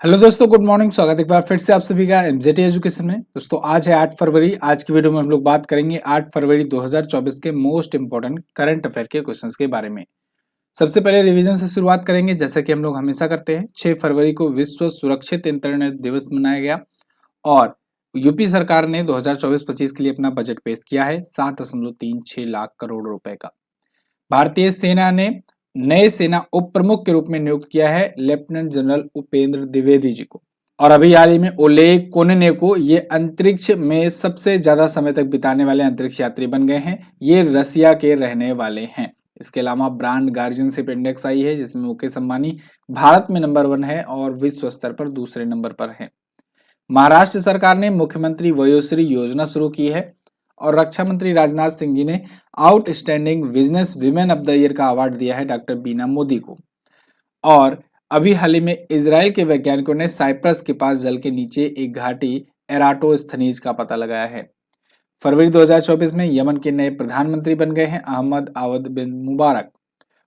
Hello दोस्तों, good morning. स्वागत है एक बार फिर से आप सभी का एमजेटी एजुकेशन में। दोस्तों आज है 8 फरवरी। आज की वीडियो में हम लोग बात करेंगे 8 फरवरी 2024 के मोस्ट इंपोर्टेंट करंट अफेयर के क्वेश्चंस के बारे में। सबसे पहले रिवीजन से शुरुआत करेंगे, जैसा कि हम लोग हमेशा करते हैं। 6 फरवरी को विश्व सुरक्षित इंटरनेट दिवस मनाया गया और यूपी सरकार ने 2024-25 के लिए अपना बजट पेश किया है 7.36 लाख करोड़ रुपए का। भारतीय सेना ने नए सेना उप प्रमुख के रूप में नियुक्त किया है लेफ्टिनेंट जनरल उपेंद्र द्विवेदी जी को। और अभी हाल ही में ओलेग कोनेनेको ये अंतरिक्ष में सबसे ज्यादा समय तक बिताने वाले अंतरिक्ष यात्री बन गए हैं। ये रसिया के रहने वाले हैं। इसके अलावा ब्रांड गार्जियनशिप इंडेक्स आई है, जिसमें मुकेश अंबानी भारत में नंबर 1 है और विश्व स्तर पर दूसरे नंबर पर है। महाराष्ट्र सरकार ने मुख्यमंत्री वयोश्री योजना शुरू की है और रक्षा मंत्री राजनाथ सिंह जी ने outstanding business women of the year का अवार्ड दिया है डॉक्टर बीना मोदी को। और अभी हाल ही में इजराइल के वैज्ञानिकों ने साइप्रस के पास जल के नीचे एक घाटी एराटोस्थनीज का पता लगाया है। फरवरी 2024 में यमन के नए प्रधानमंत्री बन गए हैं अहमद आवद बिन मुबारक।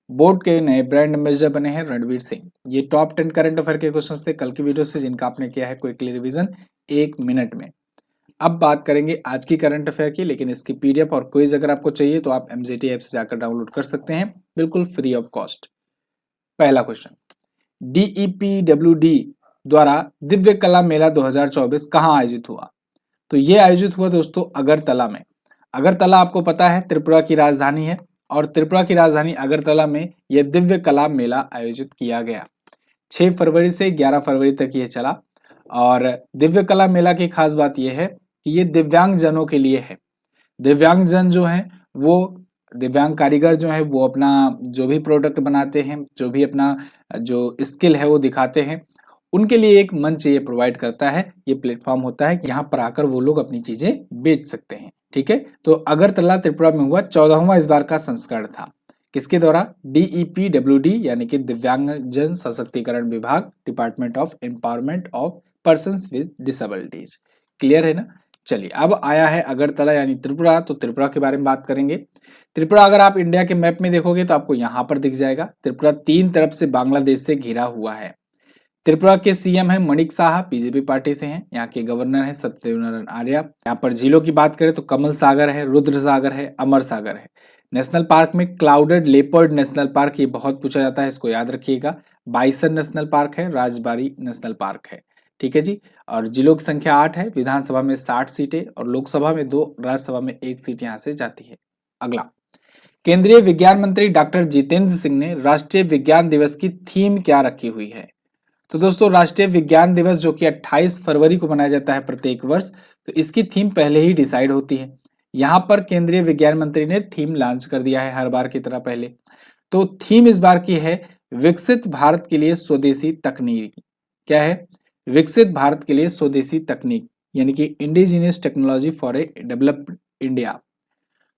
बोर्ड के नए ब्रांड एम्बेसडर बने हैं रणवीर सिंह। ये टॉप 10 करंट अफेयर के क्वेश्चन थे कल की वीडियो से, जिनका आपने किया है क्विकली रिवीजन 1 मिनट में। अब बात करेंगे आज की करंट अफेयर की, लेकिन इसकी पीडीएफ और क्विज अगर आपको चाहिए तो आप एमजेटी ऐप से जाकर डाउनलोड कर सकते हैं, बिल्कुल फ्री ऑफ कॉस्ट। पहला क्वेश्चन, डीईपीडब्ल्यूडी द्वारा दिव्य कला मेला 2024 कहाँ आयोजित हुआ? तो ये आयोजित हुआ दोस्तों अगरतला में। अगरतला आपको पता है त्रिपुरा की राजधानी है और त्रिपुरा की राजधानी अगरतला में यह दिव्य कला मेला आयोजित किया गया। 6 फरवरी से 11 फरवरी तक यह चला और दिव्य कला मेला की खास बात यह है कि ये दिव्यांग जनों के लिए है। दिव्यांग जन जो हैं वो दिव्यांग कारीगर जो है वो अपना जो भी प्रोडक्ट बनाते हैं, जो भी अपना जो स्किल है वो दिखाते हैं, उनके लिए एक मंच ये प्रोवाइड करता है। ये प्लेटफॉर्म होता है कि यहाँ पर आकर वो लोग अपनी चीजें बेच सकते हैं। ठीक है, तो अगरतला त्रिपुरा में हुआ 14वां इस बार का संस्करण था। किसके द्वारा? डीईपीडब्ल्यूडी यानी कि दिव्यांग जन सशक्तिकरण विभाग, department of empowerment of persons with disabilities. Clear है ना? चलिए अब आया है अगरतला यानी त्रिपुरा, तो त्रिपुरा के बारे में बात करेंगे। त्रिपुरा अगर आप इंडिया के मैप में देखोगे तो आपको यहाँ पर दिख जाएगा। त्रिपुरा 3 तरफ से बांग्लादेश से घिरा हुआ है। त्रिपुरा के सीएम है मणिक साहा, बीजेपी पार्टी से हैं। यहाँ के गवर्नर है सत्यदेव नारायण आर्य। यहाँ पर झीलों की बात करें तो कमल सागर है, रुद्र सागर है, अमर सागर है। नेशनल पार्क में क्लाउडेड लेपर्ड नेशनल पार्क, ये बहुत पूछा जाता है, इसको याद रखिएगा। बाइसन नेशनल पार्क है, राजबारी नेशनल पार्क है। ठीक है जी। और जिलों की संख्या 8 है। विधानसभा में 60 सीटें और लोकसभा में 2, राज्यसभा में 1 सीट यहाँ से जाती है। अगला, केंद्रीय विज्ञान मंत्री डॉक्टर जितेंद्र सिंह ने राष्ट्रीय विज्ञान दिवस की थीम क्या रखी हुई है? तो दोस्तों राष्ट्रीय विज्ञान दिवस जो कि 28 फरवरी को मनाया जाता है प्रत्येक वर्ष, तो इसकी थीम पहले ही डिसाइड होती है। यहाँ पर केंद्रीय विज्ञान मंत्री ने थीम लॉन्च कर दिया है हर बार की तरह पहले। तो थीम इस बार की है विकसित भारत के लिए स्वदेशी तकनीक। क्या है? विकसित भारत के लिए स्वदेशी तकनीक, यानी कि indigenous technology for a developed India.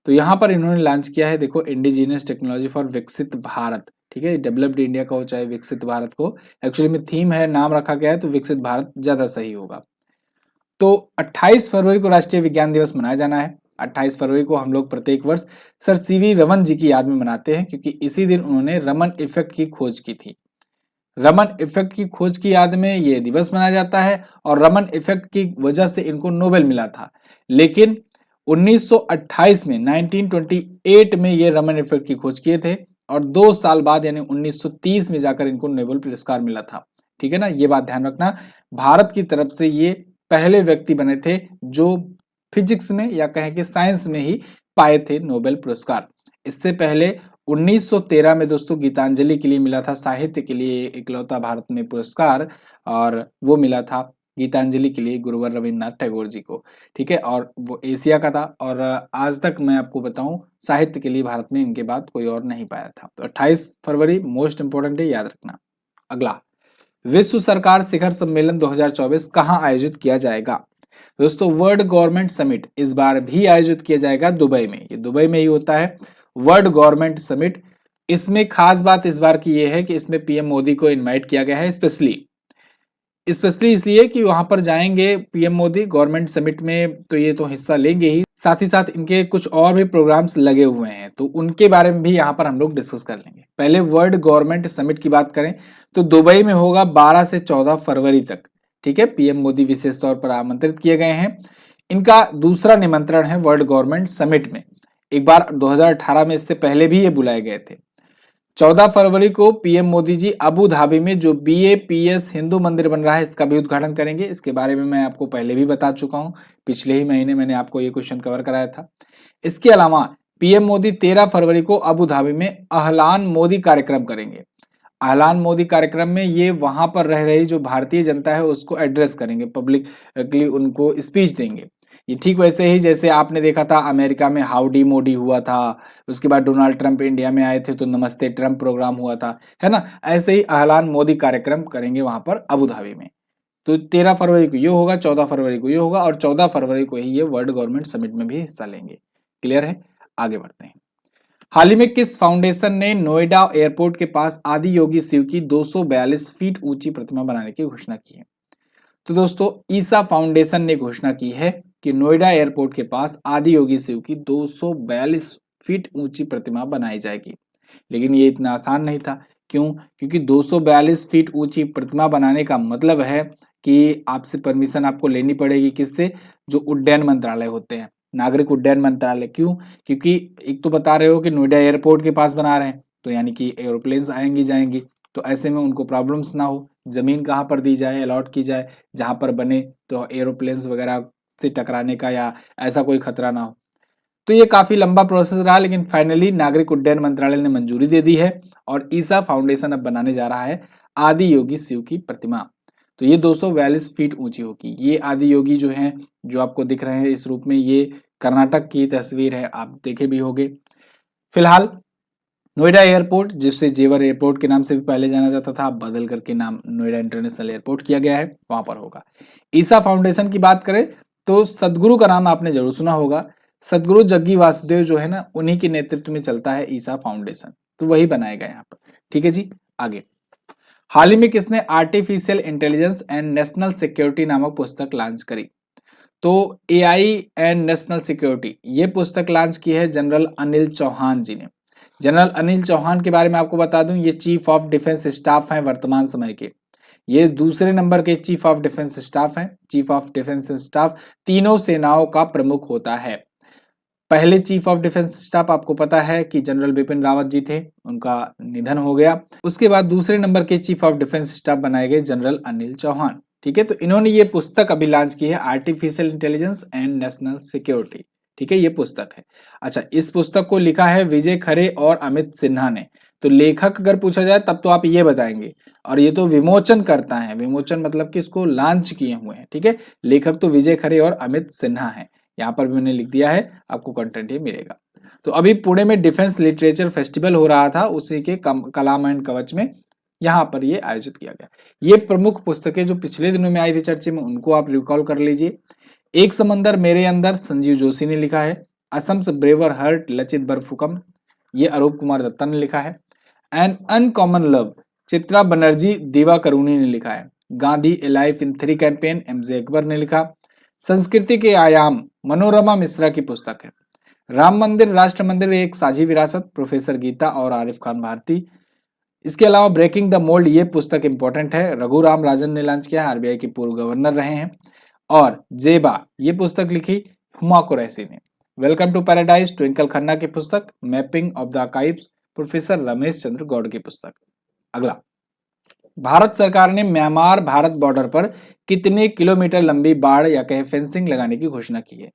तो यहाँ पर इन्होंने लॉन्च किया है, देखो, इंडिजीनियस टेक्नोलॉजी फॉर विकसित भारत। ठीक है, डेवलप्ड इंडिया का हो चाहे विकसित भारत को, एक्चुअली में थीम है, नाम रखा गया है, तो विकसित भारत ज्यादा सही होगा। तो 28 फरवरी को राष्ट्रीय विज्ञान दिवस मनाया जाना है। 28 फरवरी को हम लोग प्रत्येक वर्ष सर सीवी रमन जी की याद में मनाते हैं, क्योंकि इसी दिन उन्होंने रमन इफेक्ट की खोज की थी। रमन इफेक्ट की खोज की याद में ये दिवस मनाया जाता है और रमन इफेक्ट की वजह से इनको नोबेल मिला था। लेकिन 1928 में 1928 में ये रमन इफेक्ट की खोज किए थे और 2 साल बाद यानी 1930 में जाकर इनको नोबेल पुरस्कार मिला था। ठीक है ना, ये बात ध्यान रखना। भारत की तरफ से ये पहले व्यक्ति बने थे जो फिजिक्स में या कहें कि साइंस में ही पाए थे नोबेल पुरस्कार। इससे पहले 1913 में दोस्तों गीतांजलि के लिए मिला था, साहित्य के लिए इकलौता भारत में पुरस्कार, और वो मिला था गीतांजलि के लिए गुरुवर रविन्द्रनाथ टैगोर जी को। ठीक है, और वो एशिया का था और आज तक मैं आपको बताऊं साहित्य के लिए भारत में इनके बाद कोई और नहीं पाया था। तो 28 फरवरी मोस्ट इंपोर्टेंट है, याद रखना। अगला, विश्व सरकार शिखर सम्मेलन 2024 कहाँ आयोजित किया जाएगा? दोस्तों वर्ल्ड गवर्नमेंट समिट इस बार भी आयोजित किया जाएगा दुबई में। ये दुबई में ही होता है वर्ल्ड गवर्नमेंट समिट। इसमें खास बात इस बार की यह है कि इसमें पीएम मोदी को इनवाइट किया गया है स्पेशली इसलिए कि वहां पर जाएंगे पीएम मोदी गवर्नमेंट समिट में, तो ये तो हिस्सा लेंगे ही, साथ ही साथ इनके कुछ और भी प्रोग्राम्स लगे हुए हैं, तो उनके बारे में भी यहाँ पर हम लोग डिस्कस कर लेंगे। पहले वर्ल्ड गवर्नमेंट समिट की बात करें तो दुबई में होगा 12 से 14 फरवरी तक। ठीक है, पीएम मोदी विशेष तौर पर आमंत्रित किए गए हैं। इनका दूसरा निमंत्रण है वर्ल्ड गवर्नमेंट समिट में। एक बार 2018 में इससे पहले भी ये बुलाए गए थे। 14 फरवरी को PM Modi ji Abu Dhabi में जो BAPS हिंदू मंदिर बन रहा है इसका भी उद्घाटन करेंगे। इसके बारे में मैं आपको पहले भी बता चुका हूं, पिछले ही महीने मैंने आपको ये क्वेश्चन कवर कराया था। इसके अलावा पीएम मोदी 13 फरवरी को अबू धाबी में अहलान मोदी कार्यक्रम करेंगे। अहलान मोदी कार्यक्रम में ये वहां पर रह रही जो भारतीय जनता है उसको एड्रेस करेंगे, पब्लिकली उनको स्पीच देंगे। ये ठीक वैसे ही जैसे आपने देखा था अमेरिका में हाउडी मोडी हुआ था, उसके बाद डोनाल्ड ट्रंप इंडिया में आए थे तो नमस्ते ट्रंप प्रोग्राम हुआ था, है ना। ऐसे ही अहलान मोदी कार्यक्रम करेंगे वहां पर अबू धाबी में। तो 13 फरवरी को ये होगा, 14 फरवरी को ये होगा और 14 फरवरी को ही ये वर्ल्ड गवर्नमेंट समिट में भी हिस्सा लेंगे। क्लियर है, आगे बढ़ते हैं। हाल ही में किस फाउंडेशन ने नोएडा एयरपोर्ट के पास आदि योगी शिव की 242 फीट ऊंची प्रतिमा बनाने की घोषणा की है? तो दोस्तों ईसा फाउंडेशन ने घोषणा की है कि नोएडा एयरपोर्ट के पास आदि योगी शिव की 242 फीट ऊंची प्रतिमा बनाई जाएगी। लेकिन ये इतना आसान नहीं था। क्यों? क्योंकि 242 फीट ऊंची प्रतिमा बनाने का मतलब है कि आपसे परमिशन आपको लेनी पड़ेगी, किससे? जो उड्डयन मंत्रालय होते हैं, नागरिक उड्डयन मंत्रालय। क्यों? क्योंकि एक तो बता रहे हो कि नोएडा एयरपोर्ट के पास बना रहे हैं, तो यानी कि एरोप्लेन्स आएंगी जाएंगी, तो ऐसे में उनको प्रॉब्लम्स ना हो। जमीन कहाँ पर दी जाए, अलॉट की जाए जहां पर बने, तो एरोप्लेन्स वगैरह से टकराने का या ऐसा कोई खतरा ना हो। तो ये काफी लंबा प्रोसेस रहा, लेकिन फाइनली नागरिक उड्डयन मंत्रालय ने मंजूरी दे दी है और ईसा फाउंडेशन अब बनाने जा रहा है आदि योगी शिव की प्रतिमा। तो ये 242 फीट ऊंची होगी। ये आदि योगी जो है, जो आपको दिख रहे हैं इस रूप में, ये कर्नाटक की तस्वीर है, आप देखे भी होंगे। फिलहाल नोएडा एयरपोर्ट, जिसे जेवर एयरपोर्ट के नाम से भी पहले जाना जाता था, अब बदल करके नाम नोएडा इंटरनेशनल एयरपोर्ट किया गया है, वहां पर होगा। ईसा फाउंडेशन की बात करें तो सदगुरु का नाम आपने जरूर सुना होगा। सदगुरु जग्गी वासुदेव जो है ना, उन्हीं के नेतृत्व में चलता है ईसा फाउंडेशन, तो वही बनाएगा यहाँ पर। ठीक है जी, आगे। हाल ही में किसने artificial intelligence and national security नामक पुस्तक लॉन्च करी? तो AI एंड नेशनल सिक्योरिटी, ये पुस्तक लॉन्च की है जनरल अनिल चौहान जी ने। जनरल अनिल चौहान के बारे में आपको बता दूं, ये चीफ ऑफ डिफेंस स्टाफ हैं वर्तमान समय के। ये दूसरे नंबर के चीफ ऑफ डिफेंस स्टाफ हैं। चीफ ऑफ डिफेंस स्टाफ तीनों सेनाओं का प्रमुख होता है। पहले चीफ ऑफ डिफेंस स्टाफ आपको पता है कि जनरल बिपिन रावत जी थे, उनका निधन हो गया। उसके बाद दूसरे नंबर के चीफ ऑफ डिफेंस स्टाफ बनाए गए जनरल अनिल चौहान। ठीक है, तो इन्होंने ये पुस्तक अभी लॉन्च की है, artificial intelligence and national security. ठीक है, ये पुस्तक है। अच्छा, इस पुस्तक को लिखा है विजय खरे और अमित सिन्हा ने। तो लेखक अगर पूछा जाए तब तो आप ये बताएंगे, और ये तो विमोचन करता है। विमोचन मतलब कि इसको लॉन्च किए हुए हैं। ठीक है, लेखक तो विजय खरे और अमित सिन्हा है। यहाँ पर भी मैंने लिख दिया है, आपको कंटेंट ये मिलेगा। तो अभी पुणे में डिफेंस लिटरेचर फेस्टिवल हो रहा था, उसी के कलाम एंड कवच में यहाँ पर ये आयोजित किया गया। ये प्रमुख पुस्तकें जो पिछले दिनों में आई थी चर्चे में, उनको आप रिकॉल कर लीजिए। एक समंदर मेरे अंदर, संजीव जोशी ने लिखा है। असम्स ब्रेवर हर्ट, लचित बरफुकम, ये अरूप कुमार दत्ता ने लिखा है। An uncommon love, Chitra Banerjee Divakaruni ने लिखा है। गांधी ए life in 3 campaign, MJ Akbar ने लिखा। संस्कृति के आयाम, मनोरमा मिश्रा की पुस्तक है। राम मंदिर राष्ट्र मंदिर एक साझी विरासत, प्रोफेसर गीता और आरिफ खान भारती। इसके अलावा ब्रेकिंग द मोल्ड, ये पुस्तक इंपॉर्टेंट है, रघुराम राजन ने लॉन्च किया, RBI के पूर्व गवर्नर रहे हैं। और जेबा, ये पुस्तक लिखी हुमा कुरैशी ने। Welcome to paradise, Twinkle Khanna की पुस्तक। Mapping of the archives, professor Ramesh Chandra Gaur की पुस्तक। अगला, भारत सरकार ने म्यांमार भारत बॉर्डर पर कितने किलोमीटर लंबी बाड़ या कहे फेंसिंग लगाने की घोषणा की है?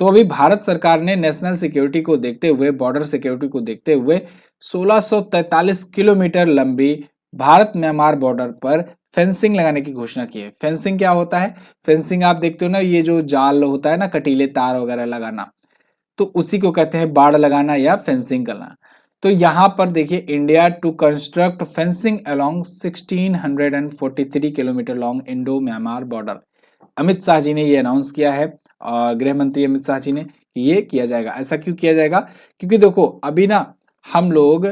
तो अभी भारत सरकार ने नेशनल सिक्योरिटी को देखते हुए, बॉर्डर सिक्योरिटी को देखते हुए 1643 किलोमीटर लंबी भारत म्यांमार बॉर्डर पर फेंसिंग लगाने की घोषणा की है। फेंसिंग क्या होता है? फेंसिंग आप देखते हो ना, ये जो जाल होता है ना, कटीले तार वगैरह लगाना, तो उसी को कहते हैं बाड़ लगाना या फेंसिंग करना। तो यहां पर देखिए, India to construct fencing along 1643 kilometre long Indo Myanmar border. Amit Shah ji ने ये अनाउंस किया है, और गृह मंत्री अमित शाह जी ने, ये किया जाएगा। ऐसा क्यों किया जाएगा? क्योंकि देखो अभी ना हम लोग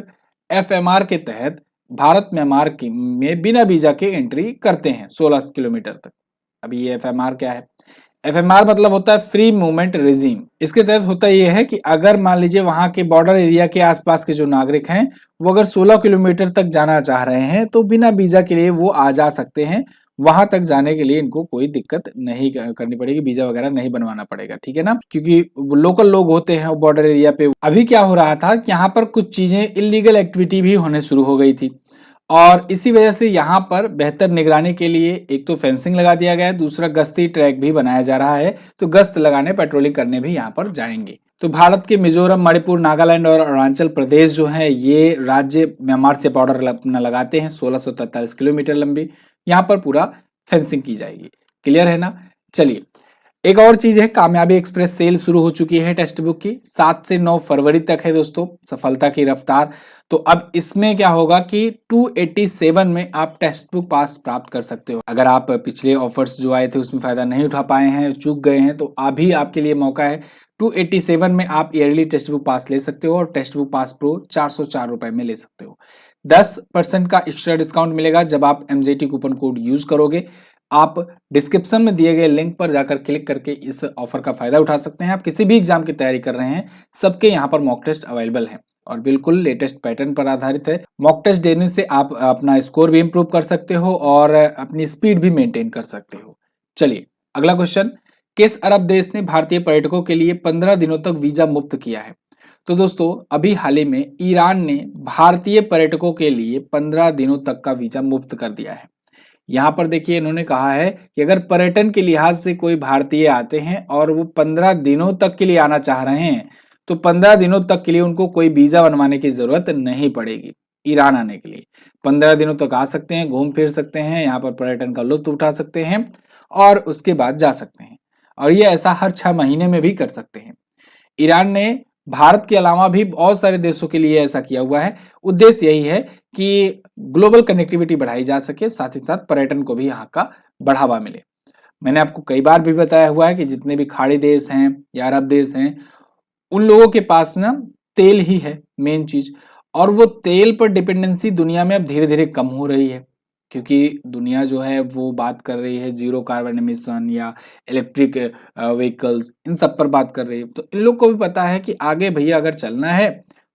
FMR के तहत भारत म्यांमार में बिना वीजा के एंट्री करते हैं 16 किलोमीटर तक। अभी ये FMR क्या है? एफएमआर मतलब होता है फ्री मूवमेंट रिजीम। इसके तहत होता यह है कि अगर मान लीजिए वहां के बॉर्डर एरिया के आसपास के जो नागरिक हैं वो अगर 16 किलोमीटर तक जाना चाह रहे हैं तो बिना वीजा के लिए वो आ जा सकते हैं। वहां तक जाने के लिए इनको कोई दिक्कत नहीं करनी पड़ेगी, वीजा वगैरह नहीं बनवाना पड़ेगा, ठीक है ना, क्योंकि लोकल लोग होते हैं बॉर्डर एरिया पे। अभी क्या हो रहा था कि यहाँ पर कुछ चीजें इलीगल एक्टिविटी भी होने शुरू हो गई थी और इसी वजह से यहाँ पर बेहतर निगरानी के लिए एक तो फेंसिंग लगा दिया गया है, दूसरा गश्ती ट्रैक भी बनाया जा रहा है। तो गश्त लगाने, पेट्रोलिंग करने भी यहाँ पर जाएंगे। तो भारत के मिजोरम, मणिपुर, नागालैंड और अरुणाचल प्रदेश जो है ये राज्य म्यांमार से बॉर्डर अपना लगाते हैं, 1643 किलोमीटर लंबी। यहाँ पर पूरा फेंसिंग की जाएगी। क्लियर है ना। चलिए, एक और चीज है, कामयाबी एक्सप्रेस सेल शुरू हो चुकी है टेक्स्ट बुक की। 7 से 9 फरवरी तक है दोस्तों सफलता की रफ्तार। तो अब इसमें क्या होगा कि 287 में आप टेक्स्ट बुक पास प्राप्त कर सकते हो। अगर आप पिछले ऑफर्स जो आए थे उसमें फायदा नहीं उठा पाए हैं, चूक गए हैं, तो अभी आपके लिए मौका है। 287 में आप ईयरली टेक्स्ट बुक पास ले सकते हो और टेक्स्ट बुक पास प्रो 404 रुपए में ले सकते हो। 10% का एक्स्ट्रा डिस्काउंट मिलेगा जब आप एमजेटी कूपन कोड यूज करोगे। आप डिस्क्रिप्शन में दिए गए लिंक पर जाकर क्लिक करके इस ऑफर का फायदा उठा सकते हैं। आप किसी भी एग्जाम की तैयारी कर रहे हैं, सबके यहाँ पर मॉक टेस्ट अवेलेबल है और बिल्कुल लेटेस्ट पैटर्न पर आधारित है। मॉक टेस्ट देने से आप अपना स्कोर भी इंप्रूव कर सकते हो और अपनी स्पीड भी मेंटेन कर सकते हो। चलिए, अगला क्वेश्चन, किस अरब देश ने भारतीय पर्यटकों के लिए 15 दिनों तक वीजा मुक्त किया है? तो दोस्तों अभी हाल ही में ईरान ने भारतीय पर्यटकों के लिए 15 दिनों तक का वीजा मुक्त कर दिया है। यहाँ पर देखिए इन्होंने कहा है कि अगर पर्यटन के लिहाज से कोई भारतीय आते हैं और वो 15 दिनों तक के लिए आना चाह रहे हैं तो 15 दिनों तक के लिए उनको कोई वीजा बनवाने की जरूरत नहीं पड़ेगी। ईरान आने के लिए 15 दिनों तक आ सकते हैं, घूम फिर सकते हैं, यहाँ पर पर्यटन का लुत्फ उठा सकते हैं और उसके बाद जा सकते हैं। और ये ऐसा हर 6 महीने में भी कर सकते हैं। ईरान ने भारत के अलावा भी बहुत सारे देशों के लिए ऐसा किया हुआ है। उद्देश्य यही है कि ग्लोबल कनेक्टिविटी बढ़ाई जा सके, साथ ही साथ पर्यटन को भी यहाँ का बढ़ावा मिले। मैंने आपको कई बार भी बताया हुआ है कि जितने भी खाड़ी देश हैं या अरब देश हैं उन लोगों के पास ना तेल ही है मेन चीज, और वो तेल पर डिपेंडेंसी दुनिया में अब धीरे धीरे कम हो रही है क्योंकि दुनिया जो है वो बात कर रही है जीरो कार्बन एमिशन या इलेक्ट्रिक व्हीकल्स, इन सब पर बात कर रही है। तो इन लोग को भी पता है कि आगे भैया अगर चलना है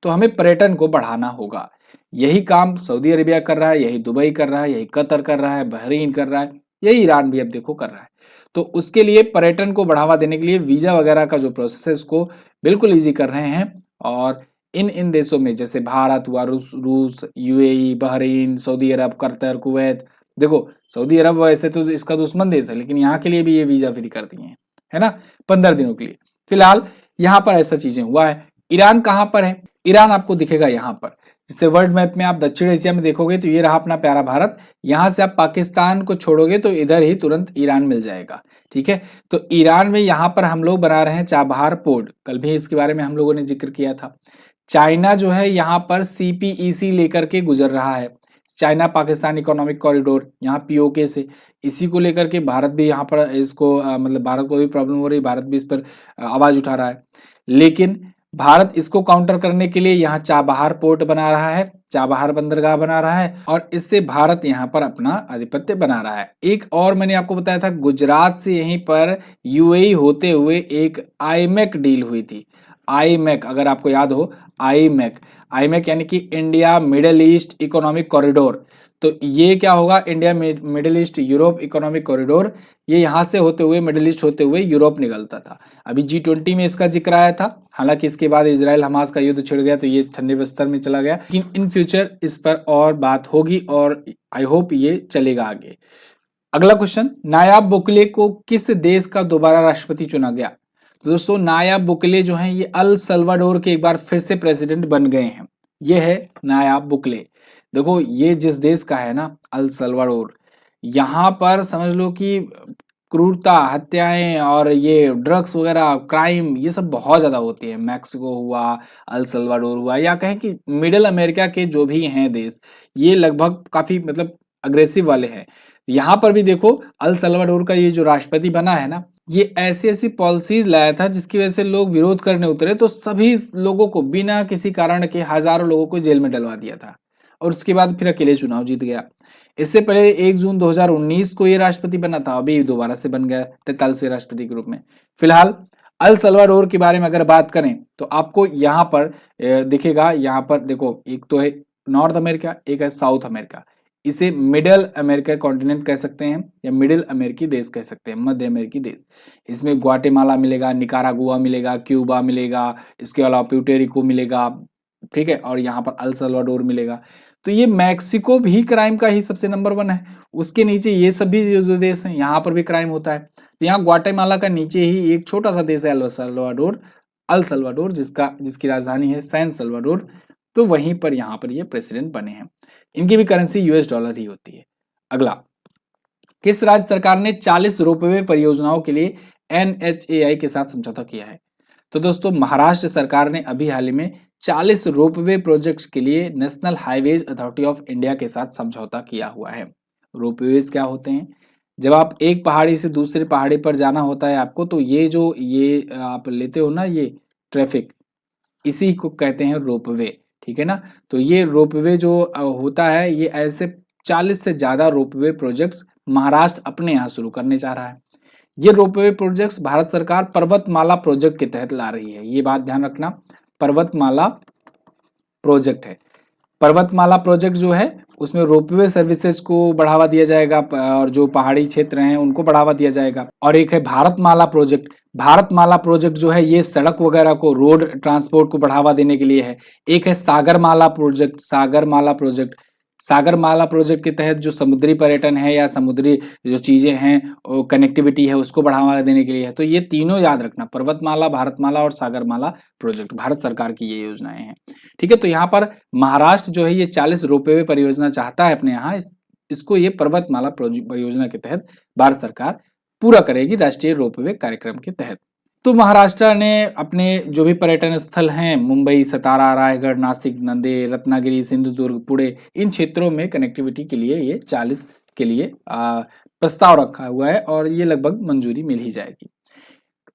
तो हमें पर्यटन को बढ़ाना होगा। यही काम सऊदी अरेबिया कर रहा है, यही दुबई कर रहा है, यही कतर कर रहा है, बहरीन कर रहा है, यही ईरान भी अब देखो कर रहा है। तो उसके लिए पर्यटन को बढ़ावा देने के लिए वीजा वगैरह का जो प्रोसेस है उसको बिल्कुल ईजी कर रहे हैं। और इन देशों में जैसे भारत हुआ, रूस, यूएई, बहरीन, सऊदी अरब, कतर, कुवैत। देखो सऊदी अरब वैसे तो इसका दुश्मन देश है लेकिन यहाँ के लिए भी ये वीजा फ्री कर दिए हैं, है ना, 15 दिनों के लिए। फिलहाल यहाँ पर ऐसा चीजें हुआ है। ईरान कहाँ पर है? ईरान आपको दिखेगा यहाँ पर। जैसे वर्ल्ड मैप में आप दक्षिण एशिया में देखोगे तो ये रहा अपना प्यारा भारत। यहाँ से आप पाकिस्तान को छोड़ोगे तो इधर ही तुरंत ईरान मिल जाएगा। ठीक है, तो ईरान में यहाँ पर हम लोग बना रहे हैं चाबहार पोर्ट, कल भी इसके बारे में हम लोगों ने जिक्र किया था। चाइना जो है यहाँ पर सीपीईसी लेकर के गुजर रहा है, चाइना पाकिस्तान इकोनॉमिक कॉरिडोर, यहाँ पीओके से। इसी को लेकर के भारत भी यहाँ पर इसको मतलब भारत को भी प्रॉब्लम हो रही है, भारत भी इस पर आवाज उठा रहा है। लेकिन भारत इसको काउंटर करने के लिए यहाँ चाबहार पोर्ट बना रहा है, चाबहार बंदरगाह बना रहा है और इससे भारत यहाँ पर अपना आधिपत्य बना रहा है। एक और मैंने आपको बताया था गुजरात से यहीं पर यूएई होते हुए एक आईमेक डील हुई थी। आईमेक अगर आपको याद हो, आईमेक आईमेक यानी कि India middle east economic corridor. तो ये क्या होगा, India middle east Europe economic corridor, ये यहाँ से होते हुए मिडिल ईस्ट होते हुए यूरोप निकलता था। अभी G20 में इसका जिक्र आया था, हालांकि इसके बाद इजराइल हमास का युद्ध छिड़ गया तो ये ठंडे बस्तर में चला गया, लेकिन इन फ्यूचर इस पर और बात होगी और आई होप ये चलेगा आगे। अगला क्वेश्चन, नायाब बुकले को किस देश का दोबारा राष्ट्रपति चुना गया? तो दोस्तों नायाब बुकले जो हैं ये अल सल्वाडोर के एक बार फिर से प्रेसिडेंट बन गए हैं। ये है नायाब बुकले। देखो ये जिस देश का है ना अल सल्वाडोर, यहाँ पर समझ लो कि क्रूरता, हत्याएं और ये ड्रग्स वगैरह, क्राइम, ये सब बहुत ज्यादा होती है। मैक्सिको हुआ, अल सल्वाडोर हुआ, या कहें कि मिडिल अमेरिका के जो भी हैं देश, ये लगभग काफी मतलब अग्रेसिव वाले हैं। यहाँ पर भी देखो अल सल्वाडोर का ये जो राष्ट्रपति बना है ना, ये ऐसी ऐसी पॉलिसीज लाया था जिसकी वजह से लोग विरोध करने उतरे तो सभी लोगों को बिना किसी कारण के हजारों लोगों को जेल में डलवा दिया था और उसके बाद फिर अकेले चुनाव जीत गया। इससे पहले 1 जून 2019 को ये राष्ट्रपति बना था, अभी दोबारा से बन गया 43वें राष्ट्रपति के रूप में। फिलहाल अल सल्वाडोर के बारे में अगर बात करें तो आपको यहाँ पर दिखेगा, यहाँ पर देखो एक तो है नॉर्थ अमेरिका, एक है साउथ अमेरिका। इसे मिडिल अमेरिका कॉन्टिनेंट कह सकते हैं या मिडिल अमेरिकी देश कह सकते हैं, मध्य अमेरिकी देश। इसमें ग्वाटेमाला मिलेगा, निकारागुआ मिलेगा, क्यूबा मिलेगा, इसके अलावा प्यूर्टो मिलेगा, ठीक है, और यहाँ पर अल सल्वाडोर मिलेगा। तो ये मैक्सिको भी क्राइम का ही सबसे नंबर 1 है। उसके नीचे ये सभी जो देश हैं यहाँ पर भी क्राइम होता है। तो यहाँ ग्वाटेमाला का नीचे ही एक छोटा सा देश है अल सल्वाडोर जिसकी राजधानी है सैन सल्वाडोर। तो वहीं पर यहाँ पर ये प्रेसिडेंट बने हैं। इनकी भी करेंसी यूएस डॉलर ही होती है। अगला, किस राज्य सरकार ने 40 रोपवे परियोजनाओं के लिए NHAI के साथ समझौता किया है? तो दोस्तों महाराष्ट्र सरकार ने अभी हाल ही में 40 रोपवे प्रोजेक्ट्स के लिए national highways authority of India के साथ समझौता किया हुआ है। रोपवेज क्या होते हैं? जब आप एक पहाड़ी से दूसरे पहाड़ी पर जाना होता है आपको, तो ये आप लेते हो ना, ये ट्रैफिक, इसी को कहते हैं रोपवे, ठीक है ना। तो ये रोपवे जो होता है, ये ऐसे 40 से ज्यादा रोपवे प्रोजेक्ट्स महाराष्ट्र अपने यहाँ शुरू करने जा रहा है। ये रोपवे प्रोजेक्ट्स भारत सरकार पर्वतमाला प्रोजेक्ट के तहत ला रही है। ये बात ध्यान रखना, पर्वतमाला प्रोजेक्ट है। पर्वतमाला प्रोजेक्ट जो है उसमें रोपवे सर्विसेज को बढ़ावा दिया जाएगा और जो पहाड़ी क्षेत्र हैं उनको बढ़ावा दिया जाएगा। और एक है भारतमाला प्रोजेक्ट। भारतमाला प्रोजेक्ट जो है ये सड़क वगैरह को, रोड ट्रांसपोर्ट को बढ़ावा देने के लिए है। एक है सागरमाला प्रोजेक्ट। सागरमाला प्रोजेक्ट के तहत जो समुद्री पर्यटन है या समुद्री जो चीजें हैं, कनेक्टिविटी है, उसको बढ़ावा देने के लिए है। तो ये तीनों याद रखना, पर्वतमाला, भारतमाला और सागरमाला प्रोजेक्ट, भारत सरकार की ये योजनाएं हैं, ठीक है। तो यहाँ पर महाराष्ट्र जो है ये 40 रोपवे परियोजना चाहता है अपने यहाँ, इसको ये पर्वतमाला परियोजना के तहत भारत सरकार पूरा करेगी राष्ट्रीय रोपवे कार्यक्रम के तहत। तो महाराष्ट्र ने अपने जो भी पर्यटन स्थल हैं, मुंबई, सतारा, रायगढ़, नासिक, नांदेड़, रत्नागिरी, सिंधुदुर्ग, पुणे, इन क्षेत्रों में कनेक्टिविटी के लिए ये 40 के लिए प्रस्ताव रखा हुआ है और ये लगभग मंजूरी मिल ही जाएगी।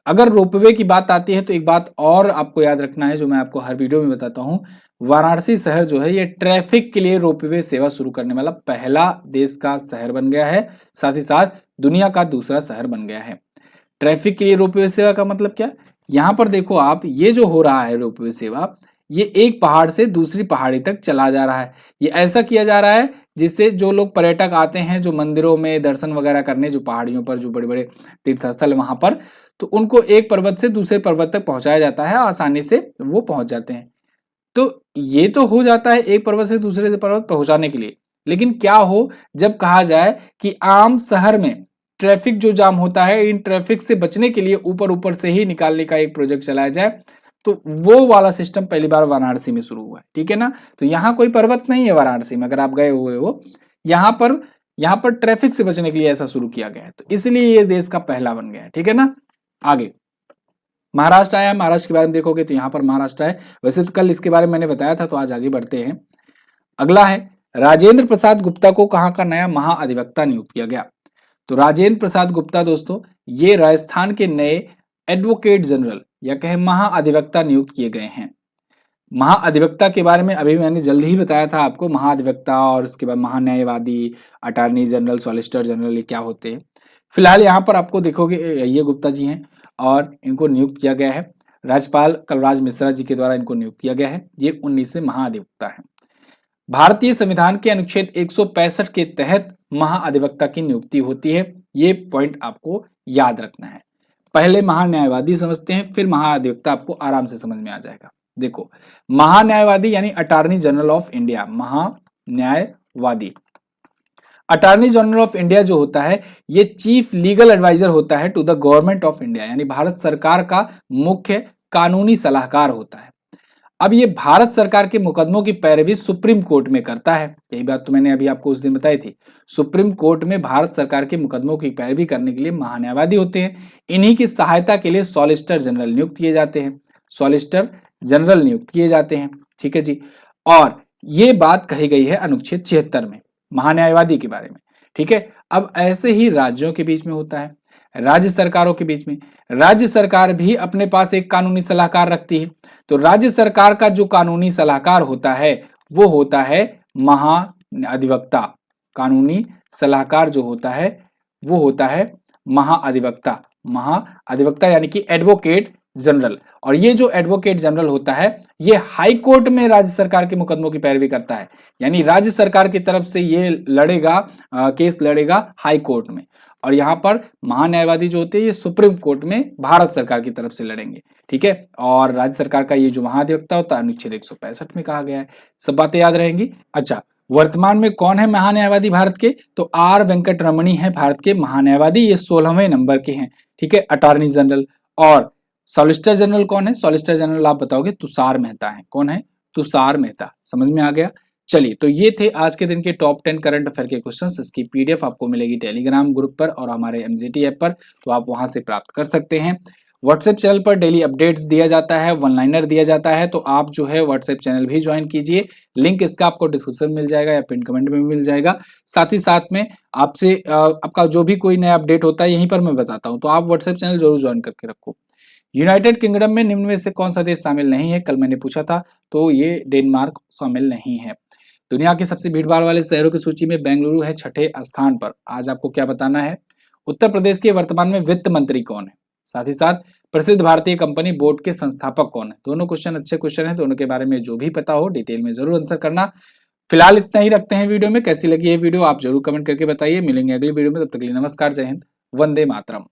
अगर रोपवे की बात आती है तो एक बात और आपको याद रखना है, जो मैं आपको हर वीडियो में बताता हूँ। वाराणसी शहर जो है ये ट्रैफिक के लिए रोपवे सेवा शुरू करने वाला पहला देश का शहर बन गया है, साथ ही साथ दुनिया का दूसरा शहर बन गया है। ट्रैफिक के लिए रोपवे सेवा का मतलब क्या? यहाँ पर देखो आप, ये जो हो रहा है रोपवे सेवा, ये एक पहाड़ से दूसरी पहाड़ी तक चला जा रहा है। ये ऐसा किया जा रहा है जिससे जो लोग पर्यटक आते हैं, जो मंदिरों में दर्शन वगैरह करने, जो पहाड़ियों पर जो बड़े बड़े तीर्थ स्थल वहां पर, तो उनको एक पर्वत से दूसरे पर्वत तक पहुंचाया जाता है, आसानी से वो पहुंच जाते हैं। तो ये तो हो जाता है एक पर्वत से दूसरे पर्वत पहुंचाने के लिए, लेकिन क्या हो जब कहा जाए कि आम शहर में ट्रैफिक जो जाम होता है, इन ट्रैफिक से बचने के लिए ऊपर ऊपर से ही निकालने का एक प्रोजेक्ट चलाया जाए, तो वो वाला सिस्टम पहली बार वाराणसी में शुरू हुआ है, ठीक है ना। तो यहाँ कोई पर्वत नहीं है वाराणसी में, अगर आप गए हुए हो, यहाँ पर ट्रैफिक से बचने के लिए ऐसा शुरू किया गया है, तो इसलिए ये देश का पहला बन गया है, ठीक है ना। आगे महाराष्ट्र आया। महाराष्ट्र के बारे में देखोगे तो यहाँ पर महाराष्ट्र है। वैसे तो कल इसके बारे में मैंने बताया था, तो आज आगे बढ़ते हैं। अगला है, राजेंद्र प्रसाद गुप्ता को कहाँ का नया महाअधिवक्ता नियुक्त किया गया? तो राजेंद्र प्रसाद गुप्ता दोस्तों, ये राजस्थान के नए एडवोकेट जनरल या कहे महाअधिवक्ता नियुक्त किए गए हैं। महाअधिवक्ता के बारे में अभी मैंने जल्दी ही बताया था आपको, महाअधिवक्ता और उसके बाद महान्यायवादी, अटॉर्नी जनरल, सॉलिसिटर जनरल, ये क्या होते हैं। फिलहाल यहाँ पर आपको देखोगे ये गुप्ता जी हैं और इनको नियुक्त किया गया है राज्यपाल कलराज मिश्रा जी के द्वारा, इनको नियुक्त किया गया है। ये 19वें महाअधिवक्ता है। भारतीय संविधान के अनुच्छेद 165 के तहत महाअधिवक्ता की नियुक्ति होती है। ये पॉइंट आपको याद रखना है। पहले महान्यायवादी समझते हैं, फिर महाअधिवक्ता आपको आराम से समझ में आ जाएगा। देखो, महान्यायवादी यानी अटॉर्नी जनरल ऑफ इंडिया, महान्यायवादी। अटॉर्नी जनरल ऑफ इंडिया जो होता है, ये चीफ लीगल एडवाइजर होता है to the government of India, यानी भारत सरकार का मुख्य कानूनी सलाहकार होता है। अब ये भारत सरकार के मुकदमों की पैरवी सुप्रीम कोर्ट में करता है। यही बात तो मैंने अभी आपको उस दिन बताई थी। सुप्रीम कोर्ट में भारत सरकार के मुकदमों की पैरवी करने के लिए महान्यायवादी होते हैं। इन्हीं की सहायता के लिए सॉलिसिटर जनरल नियुक्त किए जाते हैं। सॉलिसिटर जनरल नियुक्त किए जाते हैं, ठीक है जी। और ये बात कही गई है अनुच्छेद 76 में महान्यायवादी के बारे में, ठीक है। अब ऐसे ही राज्यों के बीच में होता है, राज्य सरकारों के बीच में। राज्य सरकार भी अपने पास एक कानूनी सलाहकार रखती है। तो राज्य सरकार का जो कानूनी सलाहकार होता है वो होता है महाअधिवक्ता। कानूनी सलाहकार जो होता है वो होता है महाअधिवक्ता। महाअधिवक्ता यानी कि एडवोकेट जनरल। और ये जो एडवोकेट जनरल होता है ये हाई कोर्ट में राज्य सरकार के मुकदमों की पैरवी करता है, यानी राज्य सरकार की तरफ से ये लड़ेगा, केस लड़ेगा हाई कोर्ट में। और यहाँ पर महान्यायवादी जो होते हैं ये सुप्रीम कोर्ट में भारत सरकार की तरफ से लड़ेंगे। ठीक है, और राज्य सरकार का ये जो महाधिवक्ता होता है अनुच्छेद 165 में कहा गया है। सब बातें याद रहेंगी। अच्छा, वर्तमान में कौन है महान्यायवादी भारत के? तो आर वेंकट रमणी है भारत के महान्यायवादी, ये 16वें नंबर के हैं। ठीक है, अटॉर्नी जनरल। और सॉलिसिटर जनरल कौन है? सॉलिसिटर जनरल आप बताओगे तुषार मेहता है। कौन है? तुषार मेहता। समझ में आ गया? चलिए, तो ये थे आज के दिन के टॉप 10 करंट अफेयर के क्वेश्चंस। इसकी पीडीएफ आपको मिलेगी टेलीग्राम ग्रुप पर और हमारे एमजीटी ऐप पर, तो आप वहां से प्राप्त कर सकते हैं। व्हाट्सएप चैनल पर डेली अपडेट्स दिया जाता है, वन लाइनर दिया जाता है, तो आप जो है व्हाट्सएप चैनल भी ज्वाइन कीजिए। लिंक इसका आपको डिस्क्रिप्शन में मिल जाएगा या पिन कमेंट में मिल जाएगा। साथ ही साथ में आपसे आपका जो भी कोई नया अपडेट होता है यहीं पर मैं बताता हूँ, तो आप व्हाट्सएप चैनल जरूर ज्वाइन करके रखो। यूनाइटेड किंगडम में निम्न में से कौन सा देश शामिल नहीं है? कल मैंने पूछा था, तो ये डेनमार्क शामिल नहीं है। दुनिया के सबसे भीड़ भाड़ वाले शहरों की सूची में बेंगलुरु है 6ठे स्थान पर। आज आपको क्या बताना है? उत्तर प्रदेश के वर्तमान में वित्त मंत्री कौन है? साथ ही साथ प्रसिद्ध भारतीय कंपनी बोट के संस्थापक कौन है? दोनों क्वेश्चन अच्छे क्वेश्चन हैं, दोनों के बारे में जो भी पता हो डिटेल में जरूर आंसर करना। फिलहाल इतना ही रखते हैं वीडियो में। कैसी लगी ये वीडियो आप जरूर कमेंट करके बताइए। मिलेंगे अगली वीडियो में, तब तक के लिए नमस्कार, जय हिंद, वंदे मातरम।